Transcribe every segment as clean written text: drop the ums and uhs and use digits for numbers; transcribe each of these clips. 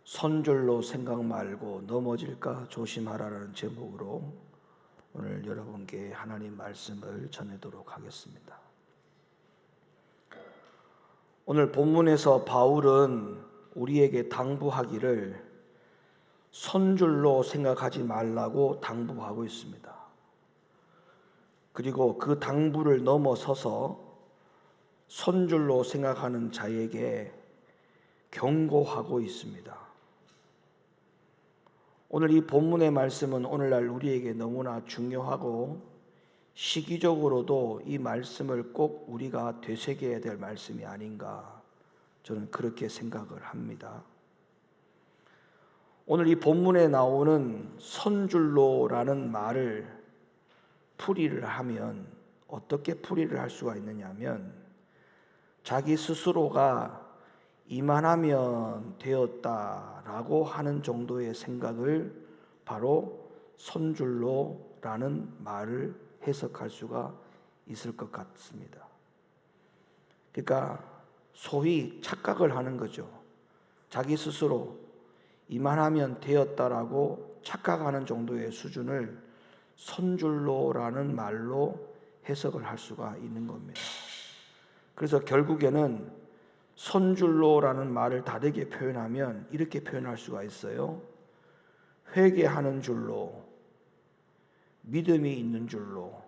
선줄로 생각 말고 넘어질까 조심하라는 제목으로 오늘 여러분께 하나님 말씀을 전하도록 하겠습니다. 오늘 본문에서 바울은 우리에게 당부하기를 선줄로 생각하지 말라고 당부하고 있습니다. 그리고 그 당부를 넘어서서 선줄로 생각하는 자에게 경고하고 있습니다. 오늘 이 본문의 말씀은 오늘날 우리에게 너무나 중요하고 시기적으로도 이 말씀을 꼭 우리가 되새겨야 될 말씀이 아닌가, 저는 그렇게 생각을 합니다. 오늘 이 본문에 나오는 선줄로라는 말을 풀이를 하면 어떻게 풀이를 할 수가 있느냐 하면, 자기 스스로가 이만하면 되었다라고 하는 정도의 생각을 바로 선줄로라는 말을 해석할 수가 있을 것 같습니다. 그러니까 소위 착각을 하는 거죠. 자기 스스로 이만하면 되었다라고 착각하는 정도의 수준을 선줄로라는 말로 해석을 할 수가 있는 겁니다. 그래서 결국에는 선줄로라는 말을 다르게 표현하면 이렇게 표현할 수가 있어요. 회개하는 줄로, 믿음이 있는 줄로,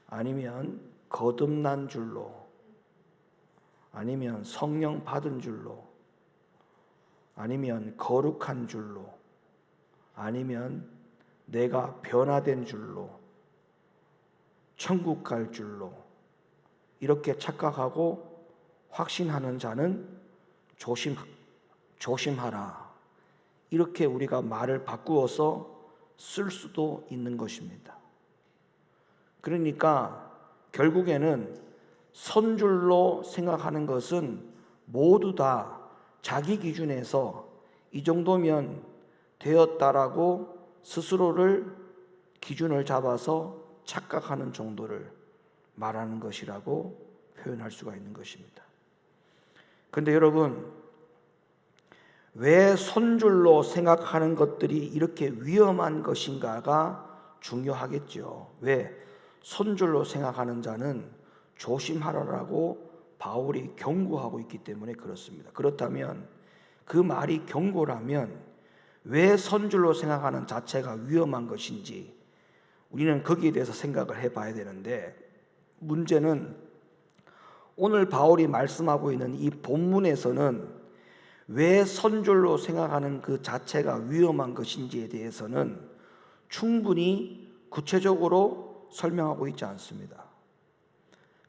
아니면 거듭난 줄로, 아니면 성령 받은 줄로, 아니면 거룩한 줄로, 아니면 내가 변화된 줄로, 천국 갈 줄로, 이렇게 착각하고 확신하는 자는 조심하라, 이렇게 우리가 말을 바꾸어서 쓸 수도 있는 것입니다. 그러니까 결국에는 선줄로 생각하는 것은 모두 다 자기 기준에서 이 정도면 되었다라고 스스로를 기준을 잡아서 착각하는 정도를 말하는 것이라고 표현할 수가 있는 것입니다. 그런데 여러분, 왜 선줄로 생각하는 것들이 이렇게 위험한 것인가가 중요하겠죠. 왜? 선줄로 생각하는 자는 조심하라라고 바울이 경고하고 있기 때문에 그렇습니다. 그렇다면 그 말이 경고라면 왜 선줄로 생각하는 자체가 위험한 것인지 우리는 거기에 대해서 생각을 해봐야 되는데, 문제는 오늘 바울이 말씀하고 있는 이 본문에서는 왜 선줄로 생각하는 그 자체가 위험한 것인지에 대해서는 충분히 구체적으로 설명하고 있지 않습니다.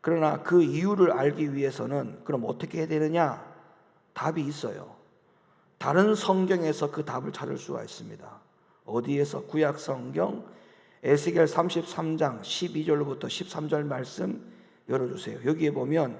그러나 그 이유를 알기 위해서는 그럼 어떻게 해야 되느냐? 답이 있어요. 다른 성경에서 그 답을 찾을 수가 있습니다. 어디에서? 구약 성경 에스겔 33장 12절로부터 13절 말씀 열어주세요. 여기에 보면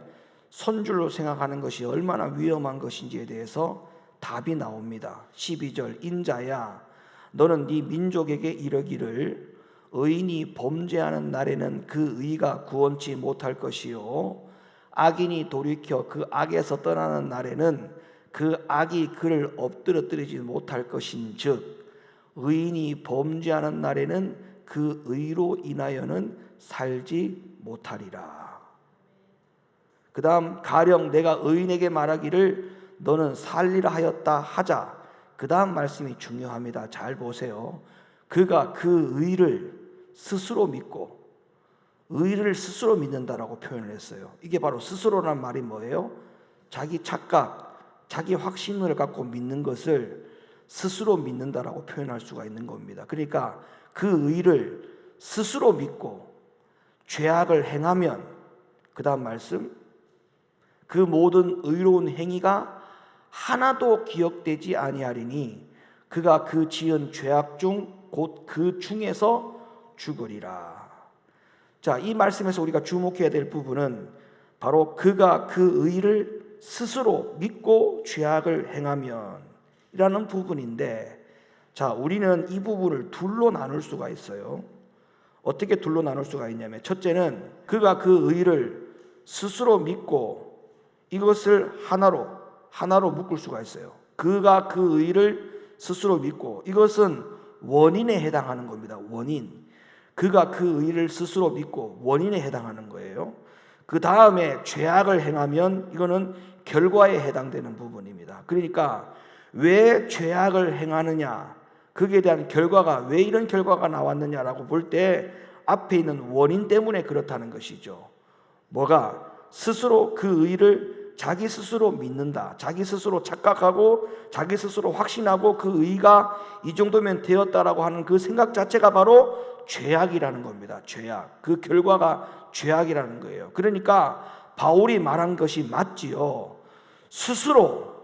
선줄로 생각하는 것이 얼마나 위험한 것인지에 대해서 답이 나옵니다. 12절, 인자야 너는 네 민족에게 이르기를 의인이 범죄하는 날에는 그 의가 구원치 못할 것이요 악인이 돌이켜 그 악에서 떠나는 날에는 그 악이 그를 엎드러뜨리지 못할 것인즉 의인이 범죄하는 날에는 그 의로 인하여는 살지 못하리라. 그 다음, 가령 내가 의인에게 말하기를 너는 살리라 하였다 하자. 그 다음 말씀이 중요합니다. 잘 보세요. 그가 그 의를 스스로 믿고, 의를 스스로 믿는다라고 표현을 했어요. 이게 바로 스스로란 말이 뭐예요? 자기 착각, 자기 확신을 갖고 믿는 것을 스스로 믿는다라고 표현할 수가 있는 겁니다. 그러니까 그 의를 스스로 믿고 죄악을 행하면, 그 다음 말씀, 그 모든 의로운 행위가 하나도 기억되지 아니하리니 그가 그 지은 죄악 중 곧 그 중에서 죽으리라. 자, 이 말씀에서 우리가 주목해야 될 부분은 바로 그가 그 의를 스스로 믿고 죄악을 행하면 이라는 부분인데, 자, 우리는 이 부분을 둘로 나눌 수가 있어요. 어떻게 둘로 나눌 수가 있냐면, 첫째는 그가 그 의를 스스로 믿고 이것을 하나로 묶을 수가 있어요. 그가 그 의를 스스로 믿고, 이것은 원인에 해당하는 겁니다. 원인. 그가 그 의를 스스로 믿고 원인에 해당하는 거예요. 그 다음에 죄악을 행하면 이거는 결과에 해당되는 부분입니다. 그러니까 왜 죄악을 행하느냐, 거기에 대한 결과가 왜 이런 결과가 나왔느냐라고 볼 때 앞에 있는 원인 때문에 그렇다는 것이죠. 뭐가? 스스로 그 의를 자기 스스로 믿는다. 자기 스스로 착각하고 자기 스스로 확신하고 그 의가 이 정도면 되었다라고 하는 그 생각 자체가 바로 죄악이라는 겁니다. 죄악. 그 결과가 죄악이라는 거예요. 그러니까 바울이 말한 것이 맞지요. 스스로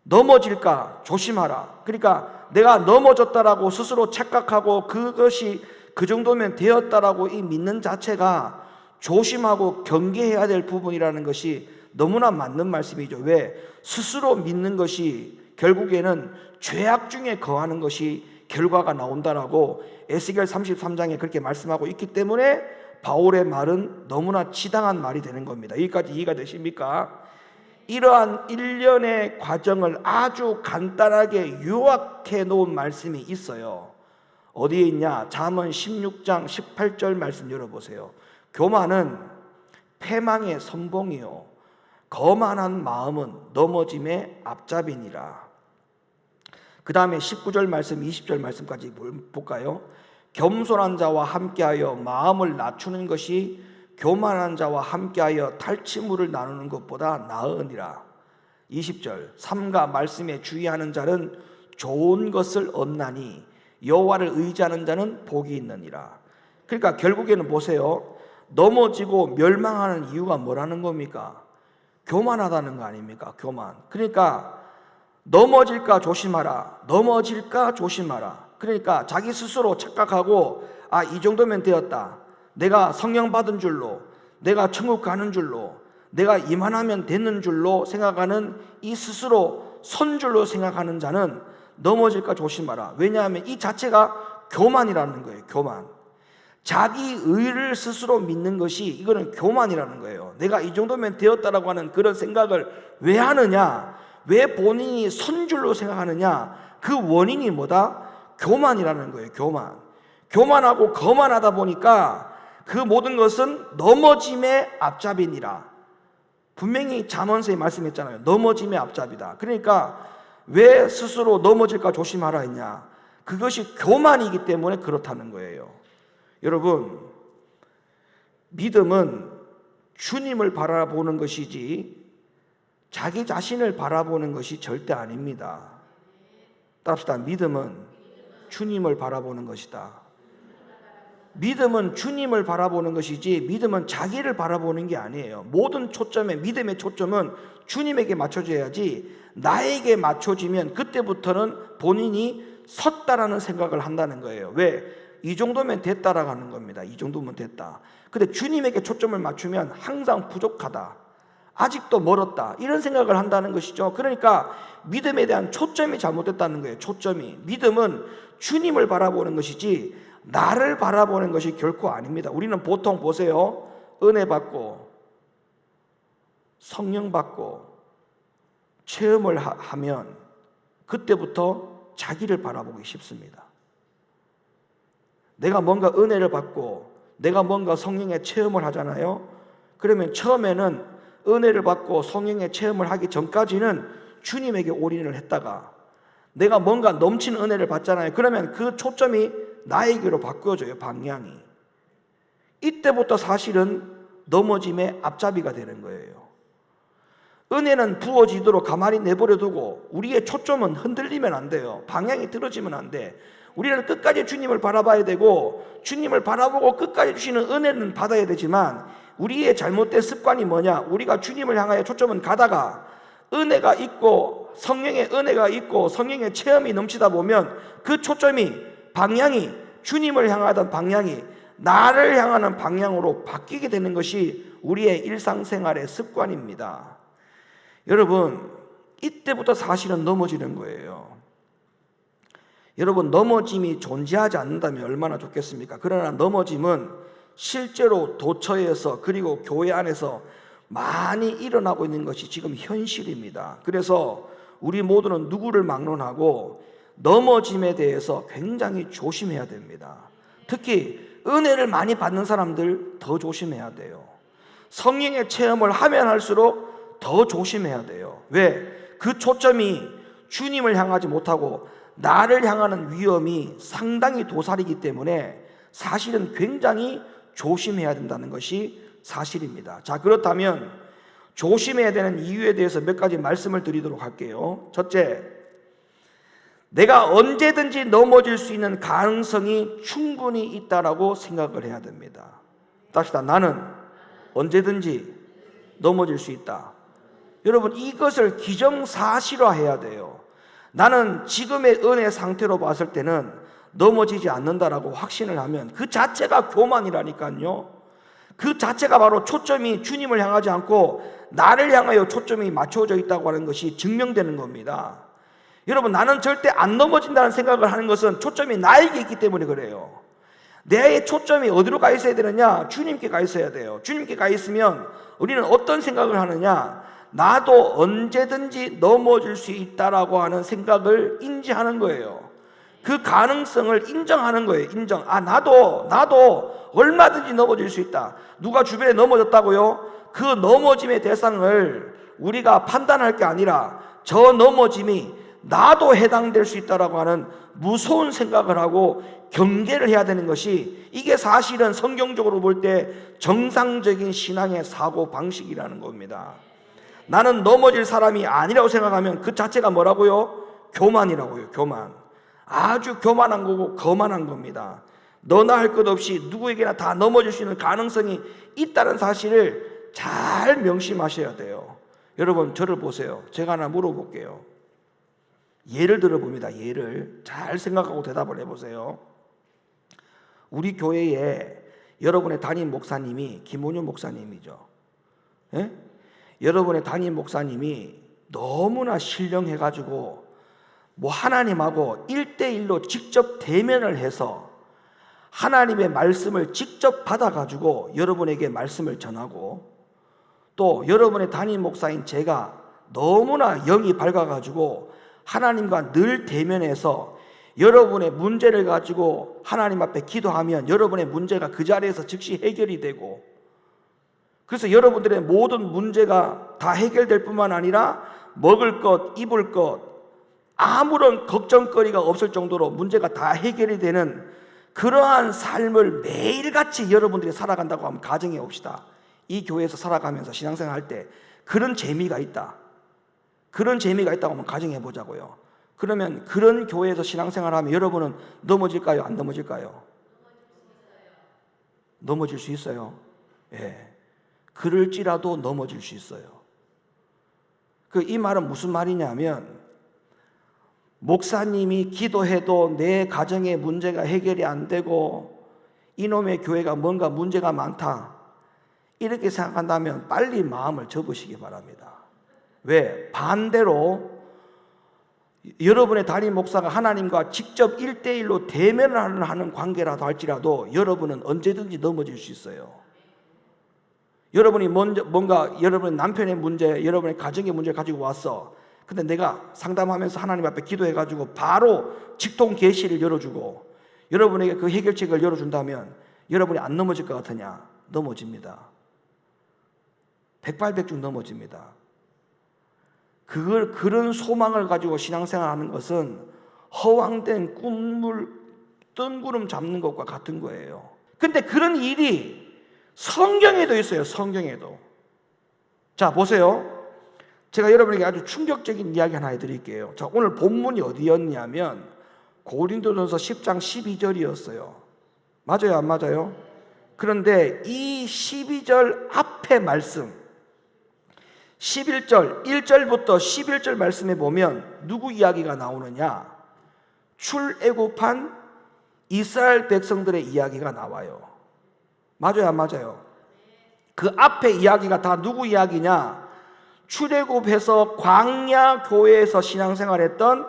넘어질까 조심하라. 그러니까 내가 넘어졌다라고 스스로 착각하고 그것이 그 정도면 되었다라고 이 믿는 자체가 조심하고 경계해야 될 부분이라는 것이 너무나 맞는 말씀이죠. 왜? 스스로 믿는 것이 결국에는 죄악 중에 거하는 것이 결과가 나온다라고 에스겔 33장에 그렇게 말씀하고 있기 때문에 바울의 말은 너무나 지당한 말이 되는 겁니다. 여기까지 이해가 되십니까? 이러한 일련의 과정을 아주 간단하게 요약해 놓은 말씀이 있어요. 어디에 있냐? 잠언 16장 18절 말씀 열어보세요. 교만은 패망의 선봉이요 거만한 마음은 넘어짐의 앞잡이니라. 그 다음에 19절 말씀 20절 말씀까지 볼까요? 겸손한 자와 함께하여 마음을 낮추는 것이 교만한 자와 함께하여 탈취물을 나누는 것보다 나으니라. 20절 삼가 말씀에 주의하는 자는 좋은 것을 얻나니 여호와를 의지하는 자는 복이 있느니라. 그러니까 결국에는 보세요. 넘어지고 멸망하는 이유가 뭐라는 겁니까? 교만하다는 거 아닙니까? 교만. 그러니까 넘어질까 조심하라. 넘어질까 조심하라. 그러니까 자기 스스로 착각하고 이 정도면 되었다. 내가 성령 받은 줄로, 내가 천국 가는 줄로, 내가 이만하면 되는 줄로 생각하는 이 스스로 선줄로 생각하는 자는 넘어질까 조심하라. 왜냐하면 이 자체가 교만이라는 거예요. 교만. 자기 의를 스스로 믿는 것이 이거는 교만이라는 거예요. 내가 이 정도면 되었다라고 하는 그런 생각을 왜 하느냐? 왜 본인이 선줄로 생각하느냐? 그 원인이 뭐다? 교만이라는 거예요. 교만. 교만하고 거만하다 보니까 그 모든 것은 넘어짐의 앞잡이니라. 분명히 잠언서에 말씀했잖아요. 넘어짐의 앞잡이다. 그러니까 왜 스스로 넘어질까 조심하라 했냐? 그것이 교만이기 때문에 그렇다는 거예요. 여러분, 믿음은 주님을 바라보는 것이지 자기 자신을 바라보는 것이 절대 아닙니다. 따라합시다. 믿음은 주님을 바라보는 것이다. 믿음은 주님을 바라보는 것이지 믿음은 자기를 바라보는 게 아니에요. 모든 초점에, 믿음의 초점은 주님에게 맞춰져야지 나에게 맞춰지면 그때부터는 본인이 섰다라는 생각을 한다는 거예요. 왜? 이 정도면 됐다라고 하는 겁니다. 이 정도면 됐다. 근데 주님에게 초점을 맞추면 항상 부족하다, 아직도 멀었다, 이런 생각을 한다는 것이죠. 그러니까 믿음에 대한 초점이 잘못됐다는 거예요. 초점이. 믿음은 주님을 바라보는 것이지 나를 바라보는 것이 결코 아닙니다. 우리는 보통 보세요. 은혜 받고 성령 받고 체험을 하면 그때부터 자기를 바라보기 쉽습니다. 내가 뭔가 은혜를 받고 내가 뭔가 성령의 체험을 하잖아요. 그러면 처음에는 은혜를 받고 성령의 체험을 하기 전까지는 주님에게 올인을 했다가 내가 뭔가 넘치는 은혜를 받잖아요. 그러면 그 초점이 나에게로 바뀌어져요. 방향이. 이때부터 사실은 넘어짐의 앞잡이가 되는 거예요. 은혜는 부어지도록 가만히 내버려 두고 우리의 초점은 흔들리면 안 돼요. 방향이 틀어지면 안 돼. 우리는 끝까지 주님을 바라봐야 되고 주님을 바라보고 끝까지 주시는 은혜는 받아야 되지만 우리의 잘못된 습관이 뭐냐? 우리가 주님을 향하여 초점은 가다가 은혜가 있고 성령의 은혜가 있고 성령의 체험이 넘치다 보면 그 초점이 방향이 주님을 향하던 방향이 나를 향하는 방향으로 바뀌게 되는 것이 우리의 일상생활의 습관입니다. 여러분, 이때부터 사실은 넘어지는 거예요. 여러분, 넘어짐이 존재하지 않는다면 얼마나 좋겠습니까? 그러나 넘어짐은 실제로 도처에서 그리고 교회 안에서 많이 일어나고 있는 것이 지금 현실입니다. 그래서 우리 모두는 누구를 막론하고 넘어짐에 대해서 굉장히 조심해야 됩니다. 특히 은혜를 많이 받는 사람들 더 조심해야 돼요. 성령의 체험을 하면 할수록 더 조심해야 돼요. 왜? 그 초점이 주님을 향하지 못하고 나를 향하는 위험이 상당히 도살이기 때문에 사실은 굉장히 조심해야 된다는 것이 사실입니다. 자, 그렇다면 조심해야 되는 이유에 대해서 몇 가지 말씀을 드리도록 할게요. 첫째, 내가 언제든지 넘어질 수 있는 가능성이 충분히 있다라고 생각을 해야 됩니다. 다시다, 나는 언제든지 넘어질 수 있다. 여러분, 이것을 기정사실화해야 돼요. 나는 지금의 은혜 상태로 봤을 때는 넘어지지 않는다라고 확신을 하면 그 자체가 교만이라니까요. 그 자체가 바로 초점이 주님을 향하지 않고 나를 향하여 초점이 맞춰져 있다고 하는 것이 증명되는 겁니다. 여러분, 나는 절대 안 넘어진다는 생각을 하는 것은 초점이 나에게 있기 때문에 그래요. 내 초점이 어디로 가 있어야 되느냐? 주님께 가 있어야 돼요. 주님께 가 있으면 우리는 어떤 생각을 하느냐? 나도 언제든지 넘어질 수 있다라고 하는 생각을 인지하는 거예요. 그 가능성을 인정하는 거예요. 인정. 나도 얼마든지 넘어질 수 있다. 누가 주변에 넘어졌다고요? 그 넘어짐의 대상을 우리가 판단할 게 아니라 저 넘어짐이 나도 해당될 수 있다라고 하는 무서운 생각을 하고 경계를 해야 되는 것이, 이게 사실은 성경적으로 볼 때 정상적인 신앙의 사고 방식이라는 겁니다. 나는 넘어질 사람이 아니라고 생각하면 그 자체가 뭐라고요? 교만이라고요. 교만. 아주 교만한 거고 거만한 겁니다. 너나 할 것 없이 누구에게나 다 넘어질 수 있는 가능성이 있다는 사실을 잘 명심하셔야 돼요. 여러분, 저를 보세요. 제가 하나 물어볼게요. 예를 들어봅니다. 예를 잘 생각하고 대답을 해보세요. 우리 교회에 여러분의 담임 목사님이 김원효 목사님이죠. 예? 여러분의 담임 목사님이 너무나 신령해가지고 하나님하고 1대1로 직접 대면을 해서 하나님의 말씀을 직접 받아가지고 여러분에게 말씀을 전하고, 또 여러분의 담임 목사인 제가 너무나 영이 밝아가지고 하나님과 늘 대면해서 여러분의 문제를 가지고 하나님 앞에 기도하면 여러분의 문제가 그 자리에서 즉시 해결이 되고, 그래서 여러분들의 모든 문제가 다 해결될 뿐만 아니라 먹을 것, 입을 것, 아무런 걱정거리가 없을 정도로 문제가 다 해결이 되는 그러한 삶을 매일같이 여러분들이 살아간다고 하면 가정해 봅시다. 이 교회에서 살아가면서 신앙생활 할 때 그런 재미가 있다. 그런 재미가 있다고 하면 가정해 보자고요. 그러면 그런 교회에서 신앙생활하면 여러분은 넘어질까요? 안 넘어질까요? 넘어질 수 있어요. 예. 그럴지라도 넘어질 수 있어요. 이 말은 무슨 말이냐면, 목사님이 기도해도 내 가정의 문제가 해결이 안 되고 이놈의 교회가 뭔가 문제가 많다, 이렇게 생각한다면 빨리 마음을 접으시기 바랍니다. 왜? 반대로 여러분의 담임 목사가 하나님과 직접 1대1로 대면을 하는 관계라도 할지라도 여러분은 언제든지 넘어질 수 있어요. 여러분이 뭔가 여러분의 남편의 문제, 여러분의 가정의 문제를 가지고 왔어. 근데 내가 상담하면서 하나님 앞에 기도해가지고 바로 직통 계시를 열어주고 여러분에게 그 해결책을 열어준다면 여러분이 안 넘어질 것 같으냐? 넘어집니다. 백발백중 넘어집니다. 그런 소망을 가지고 신앙생활 하는 것은 허황된 꿈물 뜬구름 잡는 것과 같은 거예요. 근데 그런 일이 성경에도 있어요. 성경에도. 자, 보세요. 제가 여러분에게 아주 충격적인 이야기 하나 해드릴게요. 자, 오늘 본문이 어디였냐면 고린도전서 10장 12절이었어요. 맞아요, 안 맞아요? 그런데 이 12절 앞에 말씀, 11절, 1절부터 11절 말씀에 보면 누구 이야기가 나오느냐? 출애굽한 이스라엘 백성들의 이야기가 나와요. 맞아요, 안 맞아요? 그 앞에 이야기가 다 누구 이야기냐? 출애굽해서 광야교회에서 신앙생활했던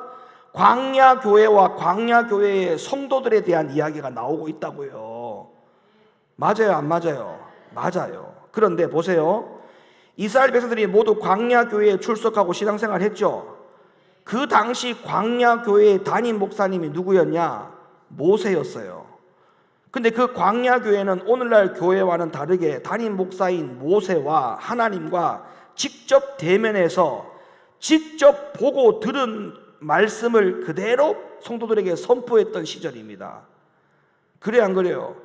광야교회와 광야교회의 성도들에 대한 이야기가 나오고 있다고요. 맞아요, 안 맞아요? 맞아요. 그런데 보세요. 이스라엘 백성들이 모두 광야교회에 출석하고 신앙생활했죠. 그 당시 광야교회의 담임 목사님이 누구였냐? 모세였어요. 근데 그 광야교회는 오늘날 교회와는 다르게 담임 목사인 모세와 하나님과 직접 대면해서 직접 보고 들은 말씀을 그대로 성도들에게 선포했던 시절입니다. 그래 안 그래요?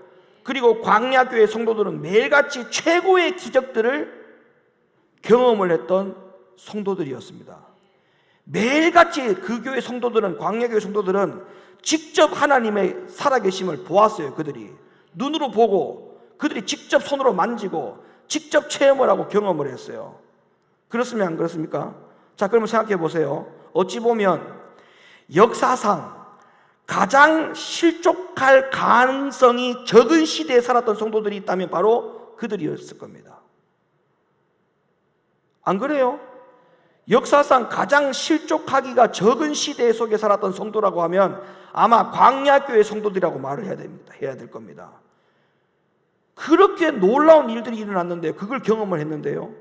그리고 광야교회 성도들은 매일같이 최고의 기적들을 경험을 했던 성도들이었습니다. 매일같이 그 교회 성도들은, 광야교회 성도들은 직접 하나님의 살아계심을 보았어요. 그들이 눈으로 보고, 그들이 직접 손으로 만지고 직접 체험을 하고 경험을 했어요. 그렇습니까? 안 그렇습니까? 자, 그러면 생각해 보세요. 어찌 보면 역사상 가장 실족할 가능성이 적은 시대에 살았던 성도들이 있다면 바로 그들이었을 겁니다. 안 그래요? 역사상 가장 실족하기가 적은 시대 속에 살았던 성도라고 하면 아마 광야교회 성도들이라고 말을 해야 될 겁니다. 그렇게 놀라운 일들이 일어났는데, 그걸 경험을 했는데요,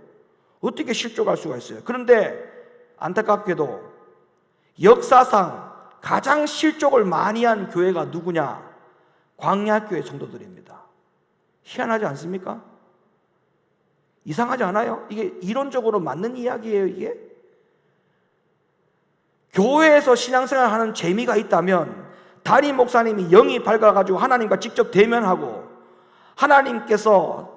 어떻게 실족할 수가 있어요? 그런데 안타깝게도 역사상 가장 실족을 많이 한 교회가 누구냐? 광야교회 성도들입니다. 희한하지 않습니까? 이상하지 않아요? 이게 이론적으로 맞는 이야기예요. 이게 교회에서 신앙생활 하는 재미가 있다면 담임 목사님이 영이 밝아가지고 하나님과 직접 대면하고, 하나님께서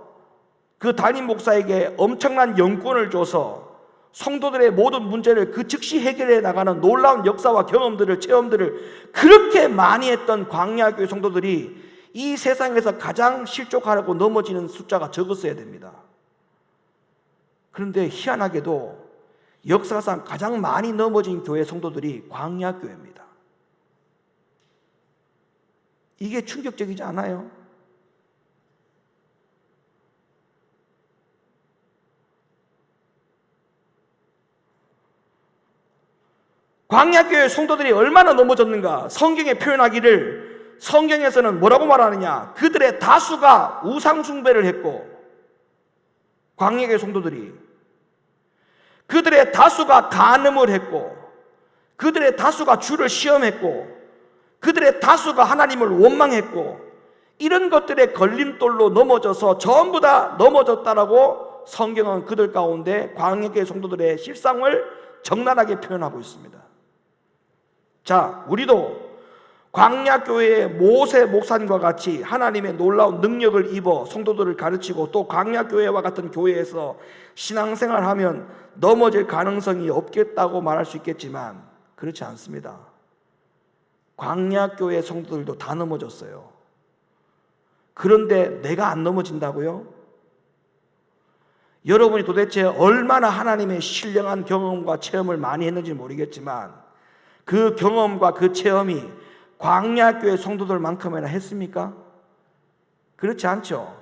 그 담임 목사에게 엄청난 영권을 줘서 성도들의 모든 문제를 그 즉시 해결해 나가는 놀라운 역사와 경험들을, 체험들을 그렇게 많이 했던 광야교회 성도들이 이 세상에서 가장 실족하고 넘어지는 숫자가 적었어야 됩니다. 그런데 희한하게도 역사상 가장 많이 넘어진 교회 성도들이 광야교회입니다. 이게 충격적이지 않아요? 광야교회 성도들이 얼마나 넘어졌는가? 성경에 표현하기를, 성경에서는 뭐라고 말하느냐? 그들의 다수가 우상숭배를 했고, 광야교회 성도들이 그들의 다수가 간음을 했고, 그들의 다수가 주를 시험했고, 그들의 다수가 하나님을 원망했고, 이런 것들의 걸림돌로 넘어져서 전부 다 넘어졌다라고 성경은 그들 가운데 광야교회 성도들의 실상을 적나라하게 표현하고 있습니다. 자, 우리도 광야교회의 모세 목사님과 같이 하나님의 놀라운 능력을 입어 성도들을 가르치고, 또 광야교회와 같은 교회에서 신앙생활하면 넘어질 가능성이 없겠다고 말할 수 있겠지만 그렇지 않습니다. 광야교회 성도들도 다 넘어졌어요. 그런데 내가 안 넘어진다고요? 여러분이 도대체 얼마나 하나님의 신령한 경험과 체험을 많이 했는지 모르겠지만 그 경험과 그 체험이 광야교회 성도들만큼이나 했습니까? 그렇지 않죠.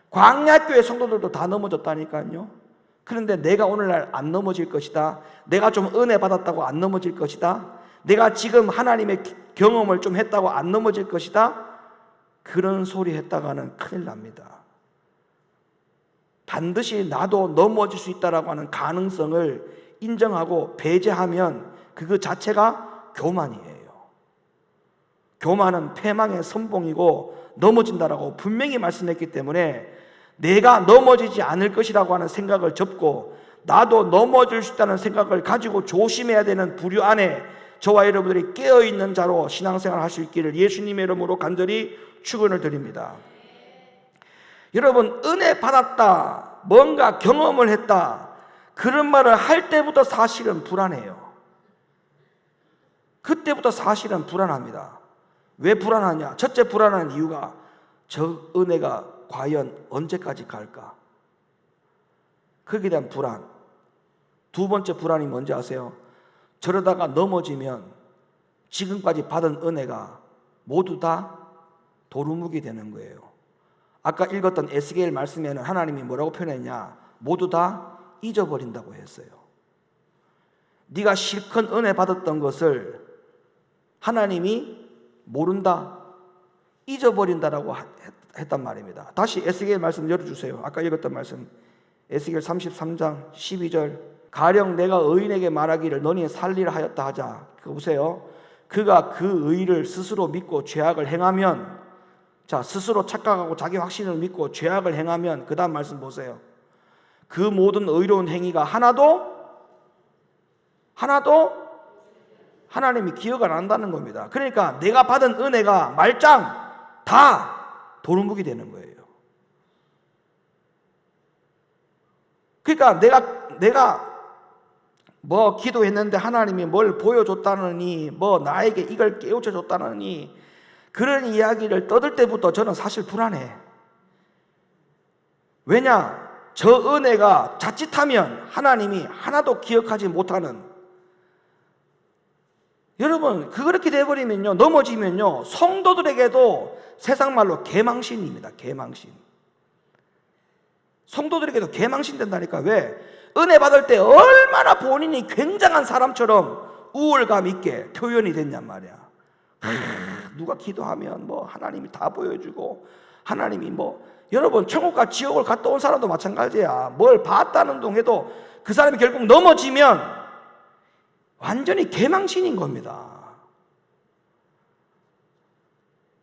광야교회 성도들도 다 넘어졌다니까요. 그런데 내가 오늘날 안 넘어질 것이다, 내가 좀 은혜 받았다고 안 넘어질 것이다, 내가 지금 하나님의 경험을 좀 했다고 안 넘어질 것이다, 그런 소리 했다가는 큰일 납니다. 반드시 나도 넘어질 수 있다라고 하는 가능성을 인정하고 배제하면 그 자체가 교만이에요. 교만은 패망의 선봉이고 넘어진다라고 분명히 말씀했기 때문에 내가 넘어지지 않을 것이라고 하는 생각을 접고 나도 넘어질 수 있다는 생각을 가지고 조심해야 되는 부류 안에 저와 여러분들이 깨어있는 자로 신앙생활을 할 수 있기를 예수님의 이름으로 간절히 축원을 드립니다. 여러분, 은혜 받았다, 뭔가 경험을 했다, 그런 말을 할 때부터 사실은 불안해요. 그때부터 사실은 불안합니다. 왜 불안하냐? 첫째, 불안한 이유가 저 은혜가 과연 언제까지 갈까? 거기에 대한 불안. 두 번째 불안이 뭔지 아세요? 저러다가 넘어지면 지금까지 받은 은혜가 모두 다 도루묵이 되는 거예요. 아까 읽었던 에스겔 말씀에는 하나님이 뭐라고 표현했냐? 모두 다 잊어버린다고 했어요. 네가 실컷 은혜 받았던 것을 하나님이 모른다, 잊어버린다라고 했단 말입니다. 다시 에스겔 말씀 열어주세요. 아까 읽었던 말씀, 에스겔 33장 12절 가령 내가 의인에게 말하기를 너니 살리라 하였다 하자. 그거 보세요. 그가 그 의를 스스로 믿고 죄악을 행하면, 자, 스스로 착각하고 자기 확신을 믿고 죄악을 행하면, 그 다음 말씀 보세요. 그 모든 의로운 행위가 하나도 하나님이 기억 안 한다는 겁니다. 그러니까 내가 받은 은혜가 말짱 다 도루묵이 되는 거예요. 그러니까 내가 뭐 기도했는데 하나님이 뭘 보여줬다느니, 뭐 나에게 이걸 깨우쳐 줬다느니, 그런 이야기를 떠들 때부터 저는 사실 불안해. 왜냐? 저 은혜가 자칫하면 하나님이 하나도 기억하지 못하는, 여러분 그렇게 돼버리면요, 넘어지면요, 성도들에게도 세상 말로 개망신입니다. 개망신. 성도들에게도 개망신 된다니까. 왜? 은혜 받을 때 얼마나 본인이 굉장한 사람처럼 우월감 있게 표현이 됐냔 말이야. 누가 기도하면 뭐 하나님이 다 보여주고, 하나님이 뭐, 여러분 천국과 지옥을 갔다 온 사람도 마찬가지야. 뭘 봤다는 동에도 그 사람이 결국 넘어지면 완전히 개망신인 겁니다.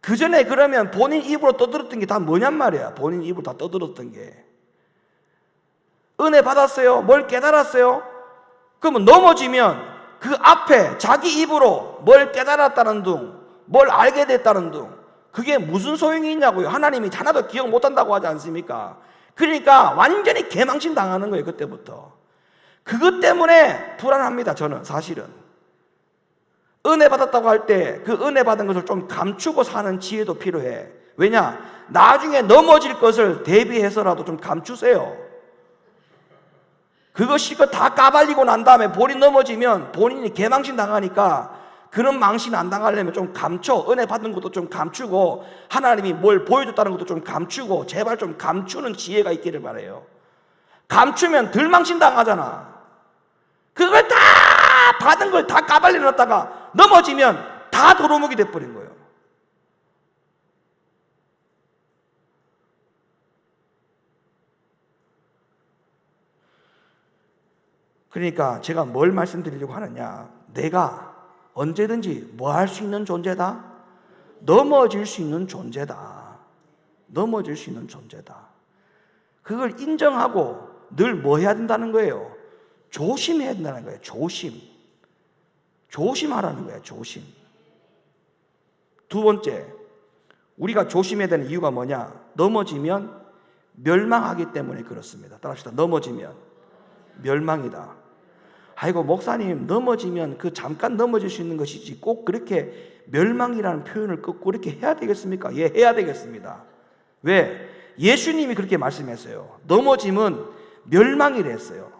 그 전에 그러면 본인 입으로 떠들었던 게 다 뭐냔 말이야. 본인 입으로 다 떠들었던 게. 은혜 받았어요? 뭘 깨달았어요? 그러면 넘어지면 그 앞에 자기 입으로 뭘 깨달았다는 둥, 뭘 알게 됐다는 둥, 그게 무슨 소용이 있냐고요. 하나님이 하나도 기억 못한다고 하지 않습니까? 그러니까 완전히 개망신 당하는 거예요. 그때부터. 그것 때문에 불안합니다. 저는 사실은 은혜 받았다고 할 때 그 은혜 받은 것을 좀 감추고 사는 지혜도 필요해. 왜냐? 나중에 넘어질 것을 대비해서라도 좀 감추세요. 그거 실컷 다 까발리고 난 다음에 본인 넘어지면 본인이 개망신 당하니까, 그런 망신 안 당하려면 좀 감춰. 은혜 받은 것도 좀 감추고, 하나님이 뭘 보여줬다는 것도 좀 감추고, 제발 좀 감추는 지혜가 있기를 바라요. 감추면 덜 망신 당하잖아. 그걸 다 받은 걸 다 까발려 놨다가 넘어지면 다 도루묵이 돼버린 거예요. 그러니까 제가 뭘 말씀드리려고 하느냐, 내가 언제든지 뭐 할 수 있는 존재다? 넘어질 수 있는 존재다. 넘어질 수 있는 존재다. 그걸 인정하고 늘 뭐 해야 된다는 거예요? 조심해야 된다는 거예요. 조심하라는 거예요. 조심. 두 번째, 우리가 조심해야 되는 이유가 뭐냐? 넘어지면 멸망하기 때문에 그렇습니다. 따라합시다. 넘어지면 멸망이다. 아이고 목사님, 넘어지면 그 잠깐 넘어질 수 있는 것이지 꼭 그렇게 멸망이라는 표현을 꼭 그렇게 해야 되겠습니까? 예, 해야 되겠습니다. 왜? 예수님이 그렇게 말씀했어요. 넘어짐은 멸망이라 했어요.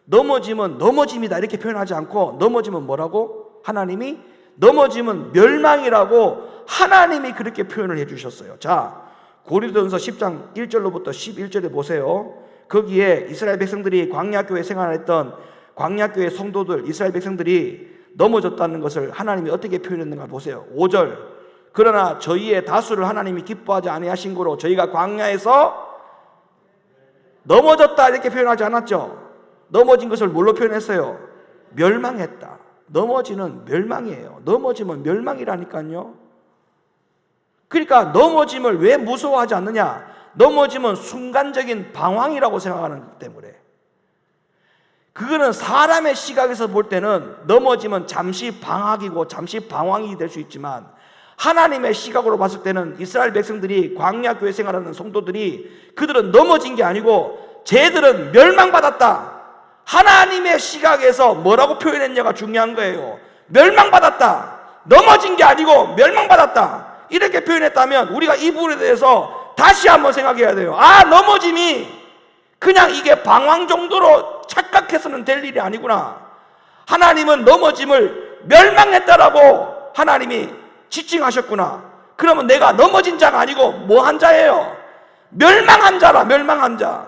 넘어짐은 넘어짐이다 이렇게 표현하지 않고, 넘어짐은 뭐라고? 하나님이 넘어짐은 멸망이라고 하나님이 그렇게 표현을 해주셨어요. 자, 고린도전서 10장 1절로부터 11절에 보세요. 거기에 이스라엘 백성들이 광야교회 생활했던 광야교회 성도들, 이스라엘 백성들이 넘어졌다는 것을 하나님이 어떻게 표현했는가 보세요. 5절. 그러나 저희의 다수를 하나님이 기뻐하지 아니하신 거로 저희가 광야에서 넘어졌다 이렇게 표현하지 않았죠. 넘어진 것을 뭘로 표현했어요? 멸망했다. 넘어지는 멸망이에요. 넘어지면 멸망이라니까요. 그러니까 넘어짐을 왜 무서워하지 않느냐? 넘어지면 순간적인 방황이라고 생각하는 것 때문에. 그거는 사람의 시각에서 볼 때는 넘어지면 잠시 방학이고 잠시 방황이 될 수 있지만, 하나님의 시각으로 봤을 때는 이스라엘 백성들이, 광야교회 생활하는 성도들이, 그들은 넘어진 게 아니고 쟤들은 멸망받았다. 하나님의 시각에서 뭐라고 표현했냐가 중요한 거예요. 멸망받았다. 넘어진 게 아니고 멸망받았다. 이렇게 표현했다면 우리가 이 부분에 대해서 다시 한번 생각해야 돼요. 아, 넘어짐이 그냥 이게 방황 정도로 착각해서는 될 일이 아니구나. 하나님은 넘어짐을 멸망했다라고 하나님이 지칭하셨구나. 그러면 내가 넘어진 자가 아니고 뭐 한 자예요? 멸망한 자라. 멸망한 자.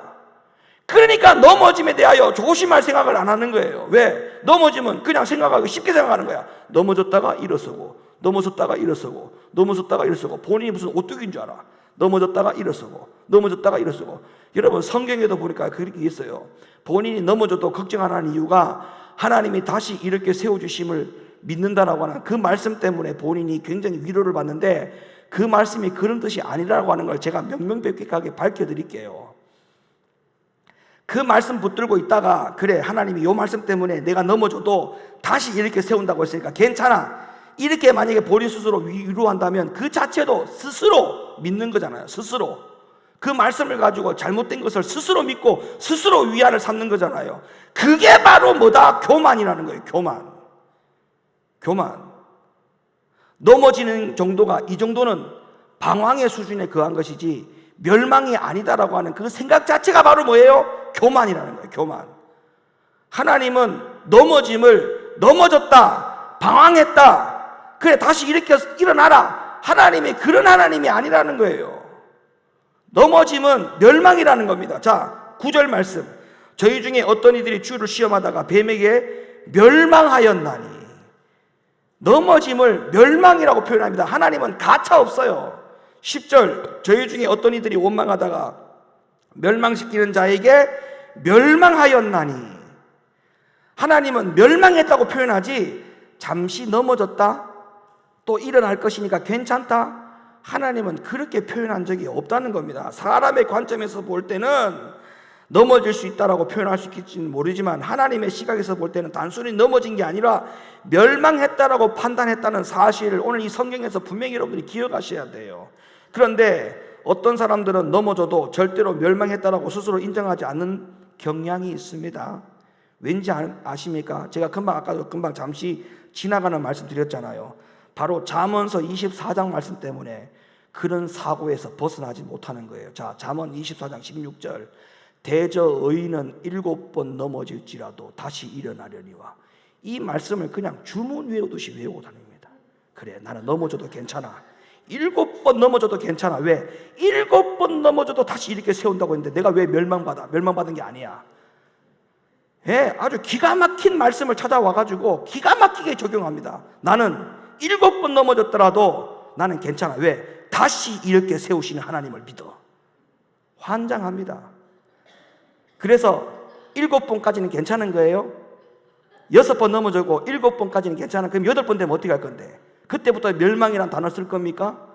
그러니까 넘어짐에 대하여 조심할 생각을 안 하는 거예요. 왜? 넘어지면 그냥 생각하기 쉽게 생각하는 거야. 넘어졌다가 일어서고, 넘어섰다가 일어서고, 넘어섰다가 일어서고. 본인이 무슨 오뚜기인 줄 알아. 넘어졌다가 일어서고, 넘어졌다가 일어서고. 여러분 성경에도 보니까 그렇게 있어요. 본인이 넘어져도 걱정 안 하는 이유가 하나님이 다시 이렇게 세워주심을 믿는다라고 하는 그 말씀 때문에 본인이 굉장히 위로를 받는데, 그 말씀이 그런 뜻이 아니라고 하는 걸 제가 명명백백하게 밝혀드릴게요. 그 말씀 붙들고 있다가 그래 하나님이 이 말씀 때문에 내가 넘어져도 다시 이렇게 세운다고 했으니까 괜찮아, 이렇게 만약에 본인 스스로 위로한다면 그 자체도 스스로 믿는 거잖아요. 스스로 그 말씀을 가지고 잘못된 것을 스스로 믿고 스스로 위안을 삼는 거잖아요. 그게 바로 뭐다? 교만이라는 거예요. 교만. 넘어지는 정도가, 이 정도는 방황의 수준에 거한 것이지 멸망이 아니다라고 하는 그 생각 자체가 바로 뭐예요? 교만이라는 거예요. 교만. 하나님은 넘어졌다, 방황했다, 그래 다시 이렇게 일어나라, 하나님이 그런 하나님이 아니라는 거예요. 넘어짐은 멸망이라는 겁니다. 자, 9절 말씀. 저희 중에 어떤 이들이 주를 시험하다가 뱀에게 멸망하였나니. 넘어짐을 멸망이라고 표현합니다. 하나님은 가차 없어요. 10절. 저희 중에 어떤 이들이 원망하다가 멸망시키는 자에게 멸망하였나니. 하나님은 멸망했다고 표현하지 잠시 넘어졌다, 또 일어날 것이니까 괜찮다, 하나님은 그렇게 표현한 적이 없다는 겁니다. 사람의 관점에서 볼 때는 넘어질 수 있다라고 표현할 수 있을지는 모르지만 하나님의 시각에서 볼 때는 단순히 넘어진 게 아니라 멸망했다라고 판단했다는 사실을 오늘 이 성경에서 분명히 여러분이 기억하셔야 돼요. 그런데 어떤 사람들은 넘어져도 절대로 멸망했다라고 스스로 인정하지 않는 경향이 있습니다. 왠지 아십니까? 제가 금방 잠시 지나가는 말씀 드렸잖아요. 바로 잠언서 24장 말씀 때문에 그런 사고에서 벗어나지 못하는 거예요. 자, 잠언 24장 16절. 대저 의인은 7번 넘어질지라도 다시 일어나려니와. 이 말씀을 그냥 주문 외우듯이 외우고 다닙니다. 그래, 나는 넘어져도 괜찮아. 7번 넘어져도 괜찮아. 왜? 7번 넘어져도 다시 이렇게 세운다고 했는데 내가 왜 멸망받은 게 아니야. 예, 아주 기가 막힌 말씀을 찾아와가지고 기가 막히게 적용합니다. 나는 7번 넘어졌더라도 나는 괜찮아. 왜? 다시 이렇게 세우시는 하나님을 믿어. 환장합니다. 그래서 7번까지는 괜찮은 거예요. 6번 넘어지고 7번까지는 괜찮아. 그럼 8번 되면 어떻게 할 건데? 그때부터 멸망이라는 단어 쓸 겁니까?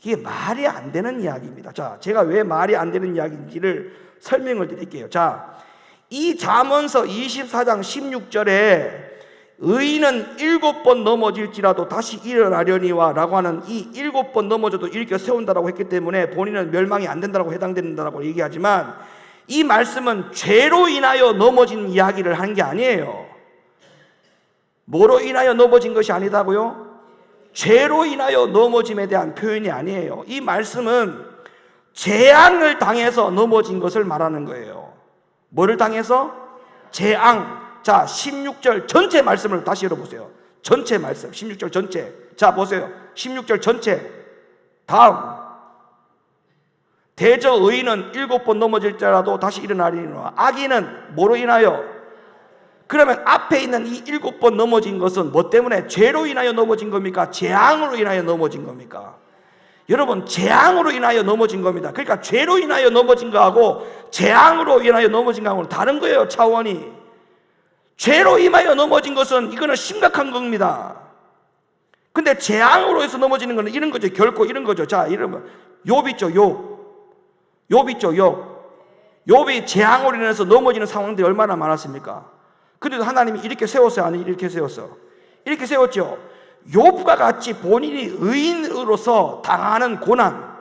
이게 말이 안 되는 이야기입니다. 자, 제가 왜 말이 안 되는 이야기인지를 설명을 드릴게요. 자, 이 잠언서 24장 16절에 의인은 7번 넘어질지라도 다시 일어나려니와 라고 하는 이 7번 넘어져도 이렇게 세운다라고 했기 때문에 본인은 멸망이 안 된다라고 해당된다라고 얘기하지만, 이 말씀은 죄로 인하여 넘어진 이야기를 한 게 아니에요. 뭐로 인하여 넘어진 것이 아니다고요? 죄로 인하여 넘어짐에 대한 표현이 아니에요. 이 말씀은 재앙을 당해서 넘어진 것을 말하는 거예요. 뭐를 당해서? 재앙. 자, 16절 전체 말씀을 다시 열어보세요. 전체 말씀, 16절 전체. 자, 보세요. 16절 전체. 다음. 대저 의인은 7번 넘어질지라도 다시 일어나리니와. 악인은 뭐로 인하여? 그러면 앞에 있는 이 7번 넘어진 것은 뭐 때문에? 죄로 인하여 넘어진 겁니까? 재앙으로 인하여 넘어진 겁니까? 여러분, 재앙으로 인하여 넘어진 겁니다. 그러니까 죄로 인하여 넘어진 거하고 재앙으로 인하여 넘어진 거하고는 다른 거예요, 차원이. 죄로 인하여 넘어진 것은 이거는 심각한 겁니다. 근데 재앙으로 해서 넘어지는 거는 이런 거죠. 결코 이런 거죠. 자, 이러면 욥 있죠, 욥. 욥 있죠, 욥. 욥이 재앙으로 인해서 넘어지는 상황들이 얼마나 많았습니까? 그래도 하나님이 이렇게 세웠어요, 아니 이렇게 세웠어? 이렇게 세웠죠. 욥과 같이 본인이 의인으로서 당하는 고난,